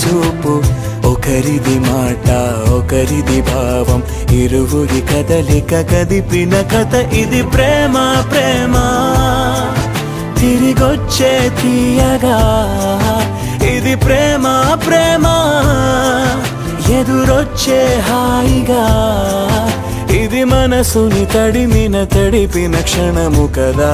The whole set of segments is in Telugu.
చూపు ఒకరిది మాట ఒకరిది భావం ఇరువురి కదలిక కదిపిన కథ ఇది ప్రేమ ప్రేమ తిరిగొచ్చే తీయగా ఇది ప్రేమ ప్రేమ ఎదురొచ్చే హాయిగా ఇది మనసుని తడిపిన క్షణము కదా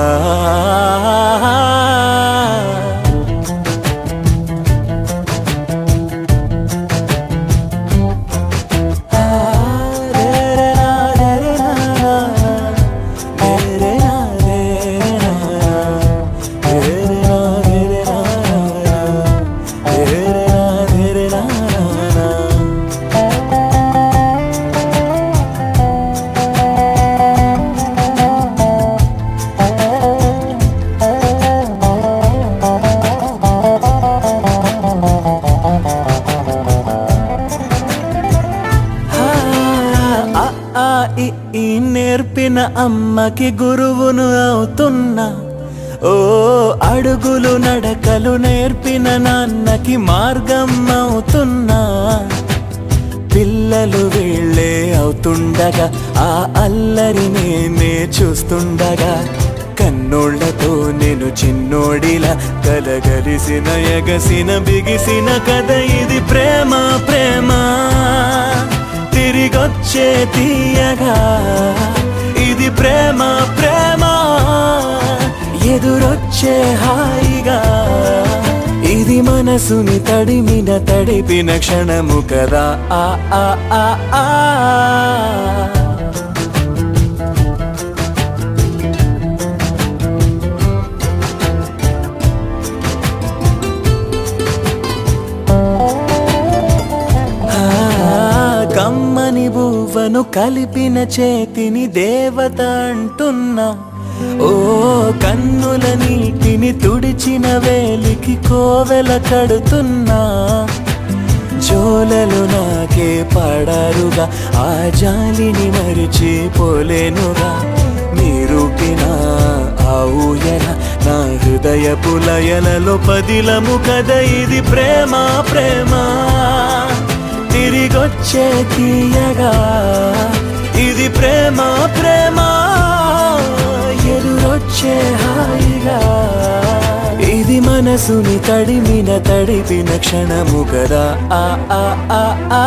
నేర్పిన అమ్మకి గురువును అవుతున్నా ఓ అడుగులు నడకలు నేర్పిన నాన్నకి మార్గం అవుతున్నా పిల్లలు వీళ్ళే అవుతుండగా ఆ అల్లరి నేనే చూస్తుండగా కన్నోళ్లతో నేను చిన్నోడిలా కలగలిసిన ఎగసిన బిగిసిన కథ ఇది ప్రేమ ప్రేమ తిరిగొచ్చే తీయగా ఇది ప్రేమ ప్రేమ ఎదురొచ్చే హాయిగా ఇది మనసుని తడిపిన క్షణము కదా ఆ ఆ ఆ ఆ కమ్మని బువ్వను కలిపిన చేతిని దేవత అంటున్నా ఓ కన్నుల నీటిని తుడిచిన వేలికి కోవెల కడుతున్నా జోలలు నాకే పడారుగా ఆ జాలిని మరిచిపోలేనుగా మీరుపిన ఆ ఊయల నా హృదయపు లయలలో పదిలము కథ ఇది ప్రేమ ప్రేమ తిరిగొచ్చే తీయగా ఇది ప్రేమ ప్రేమ ఎదురొచ్చే హాయిగా ఇది మనసుని తడిపిన క్షణము కదా ఆ ఆ ఆ ఆ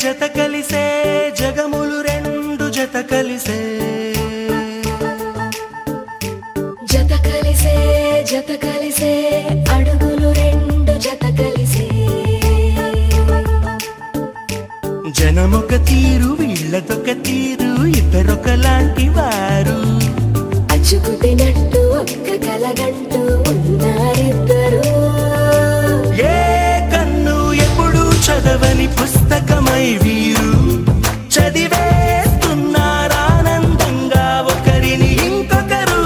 జత కలిసే జగములు రెండు జత కలిసే అడుగులు రెండు జత కలిసే జనమొక తీరు వీళ్ళదొక తీరు ఇద్దరొకలాంటి వారు అచ్చుకుతినట్టు ఒక్క కలగంటూ ఉన్నారిద్దరు ఏ కన్ను ఎప్పుడు చదవని పుస్తకమై వీరు చదివేస్తున్నారానందంగా ఒకరిని ఇంకొకరు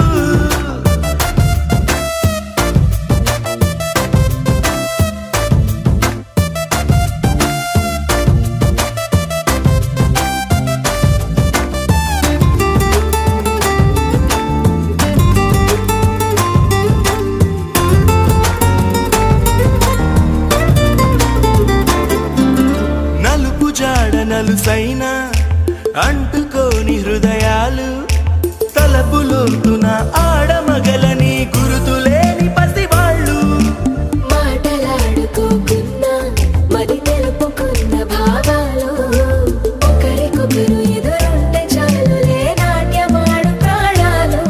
నలుసైన అంటుకోని హృదయాలు తలపులోతున ఆడమగలని గురుతులేని పసివాళ్ళు మాటలాడుకోకున్నా మరి తెలుపుకున్న భావాలు ఒకరికొకరు ఎదురుంటే చాలులే నాట్యమాడు ప్రాణాలు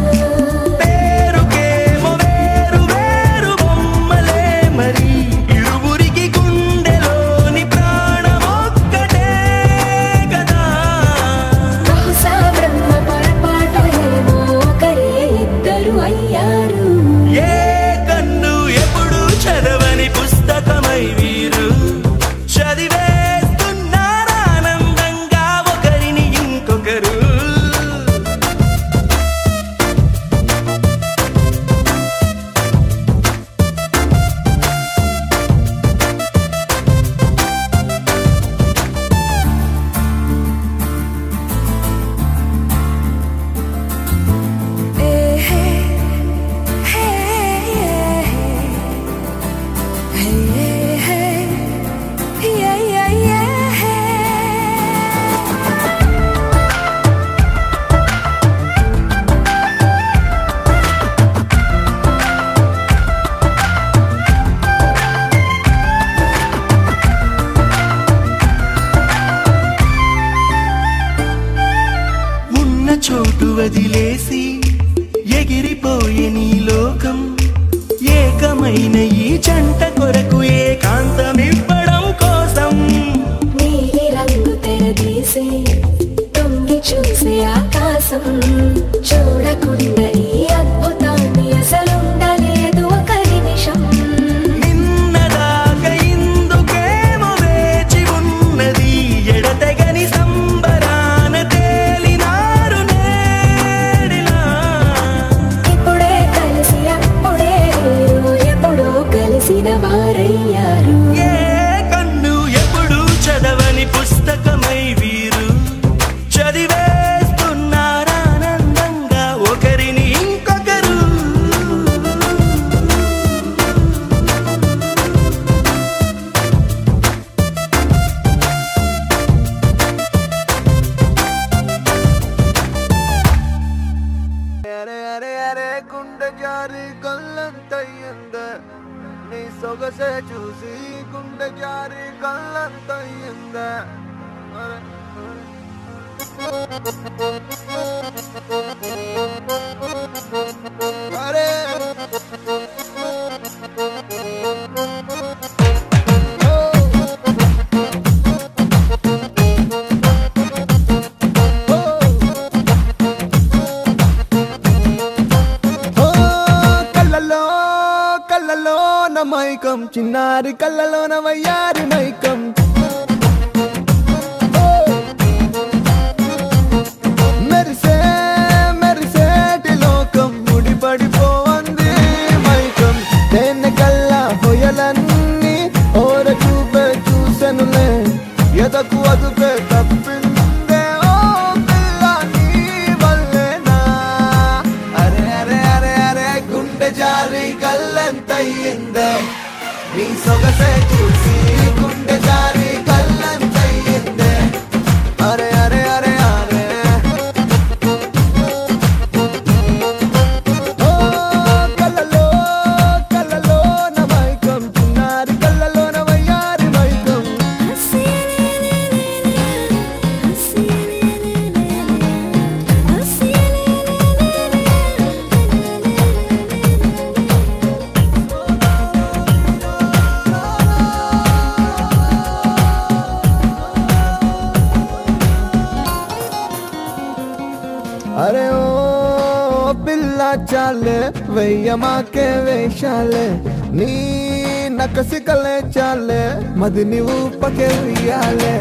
పేరుకేమో వేరు వేరు బొమ్మలే మరి ఇరువురికి గుండెలోని ప్రాణమొక్కటే బహుశా బ్రహ్మ పొరపాటు ఏమో ఒకరే ఇద్దరు అయ్యా వదిలేసి ఎగిరిపోయే నీ లోకం ఏకమైన ఈ జంట కొరకు ఏకాంతమివ్వడం కోసం నీలి రంగు తెరదీసి తొంగి చూసే ఆకాశం చూడకుండా ఈ అద్భుతాన్ని అసలుండలేదు ఒక నిమిషం నిన్నదాకా ఇందుకేమో వేచి ఉన్నది ఎడతెగని సంబరాన తేలినారు నేడిలా ఇప్పుడే కలిసి అప్పుడే మీరు ఎప్పుడో కలిసిన వారయ్యారు ఏ కన్ను ఎప్పుడు చదవని పుస్తకమై వీరు చదివేస్తున్నారానందంగా ఒకరిని ఇంకొకరు అరే అరే అరే గుండె జారి కళ్ళంతయ్యిందే నీ సొగసే చూసి గుండె జారి కళ్ళంతయ్యిందే అరే కళ్ళలో నా మైకం చిన్నారి కళ్ళలో నా వయ్యారి మైకం మెరిసే మెరిసేటి లోకం ముడిపడిపోంది మైకం దేన్ని కల్లా హొయలన్నీ ఓర చూపే చూసెనులే ఎదకు అదుపే తప్పిందే ఓ పిల్ల నీ వల్లేనా అరే అరే అరే అరే గుండె జారి కళ్ళంతయ్యిందే నీ సొగసే చూసి గుండె జారి కళ్ళంతయ్యిందే అరే అరే అరే అరే ఓ కళ్ళలో కళ్ళలో నా మైకం చిన్నారి కళ్ళలో నా వయ్యారి మైకం అరే ఓ పిల్ల చాలే వెయ్యమాకే వేషాలే నీ నకసికలే చాలే మది నీవు పకే ఉయ్యాలే